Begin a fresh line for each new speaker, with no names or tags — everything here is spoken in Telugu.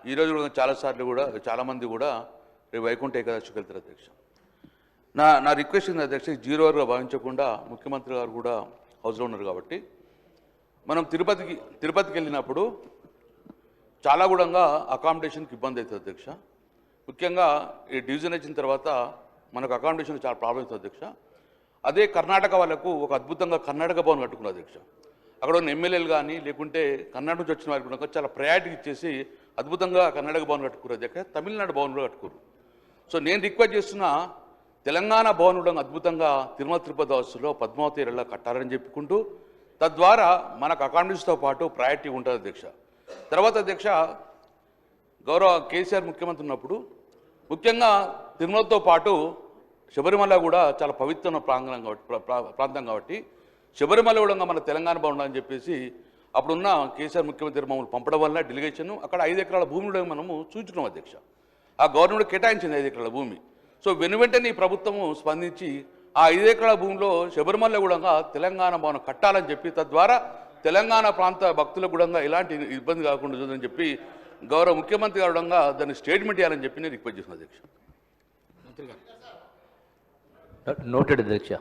ఈరోజు కూడా చాలాసార్లు కూడా చాలామంది కూడా రేపు వైకుంఠ ఏకాదశికి వెళ్తారు అధ్యక్ష. నా రిక్వెస్ట్ ఉంది అధ్యక్ష, జీరో అవర్గా భావించకుండా ముఖ్యమంత్రి గారు కూడా హౌస్లో ఉన్నారు కాబట్టి మనం తిరుపతికి వెళ్ళినప్పుడు చాలా కూడా అకామిడేషన్కి ఇబ్బంది అవుతుంది అధ్యక్ష. ముఖ్యంగా ఈ డివిజన్ వచ్చిన తర్వాత మనకు అకామిడేషన్ చాలా ప్రాబ్లం అవుతుంది అధ్యక్ష. అదే కర్ణాటక వాళ్ళకు ఒక అద్భుతంగా కర్ణాటక భవన్ కట్టుకున్నారు అధ్యక్ష. అక్కడ ఉన్న ఎమ్మెల్యేలు కానీ లేకుంటే కర్ణాటక నుంచి వచ్చిన వారికి కూడా చాలా ప్రయారిటీ ఇచ్చేసి అద్భుతంగా కర్ణాటక భవన్ కట్టుకున్నారు అధ్యక్ష. తమిళనాడు భవన్ కూడా కట్టుకోరు. సో నేను రిక్వెస్ట్ చేస్తున్న తెలంగాణ భవన్ కూడా అద్భుతంగా తిరుపతి వాసులో పద్మావతి ఏరియాలో కట్టాలని చెప్పుకుంటూ తద్వారా మనకు అకామిడేషన్తో పాటు ప్రయారిటీ ఉంటుంది అధ్యక్ష. తర్వాత అధ్యక్ష, గౌరవ కేసీఆర్ ముఖ్యమంత్రి ఉన్నప్పుడు ముఖ్యంగా తిరుమలతో పాటు శబరిమల కూడా చాలా పవిత్రమైన ప్రాంతం కాబట్టి శబరిమల కూడా మన తెలంగాణ బాగుండాలని చెప్పేసి అప్పుడున్న కేసీఆర్ ముఖ్యమంత్రి మమ్మల్ని పంపడం వల్ల డెలిగేషన్ అక్కడ 5 ఎకరాల భూమిలో మనము చూచుకున్నాం అధ్యక్ష. ఆ గవర్నమెంట్ కేటాయించింది 5 ఎకరాల భూమి. సో వెనువెంటనే ఈ ప్రభుత్వము స్పందించి ఆ 5 ఎకరాల భూమిలో శబరిమల కూడా తెలంగాణ భవనం కట్టాలని చెప్పి తద్వారా తెలంగాణ ప్రాంత భక్తులకు కూడా ఎలాంటి ఇబ్బంది కాకుండా చూదని చెప్పి గౌరవ ముఖ్యమంత్రి గారు దాన్ని స్టేట్మెంట్ ఇవ్వాలని చెప్పి నేను రిక్వెస్ట్ చేసిన అధ్యక్ష.
నోటెడ్ అధ్యక్ష.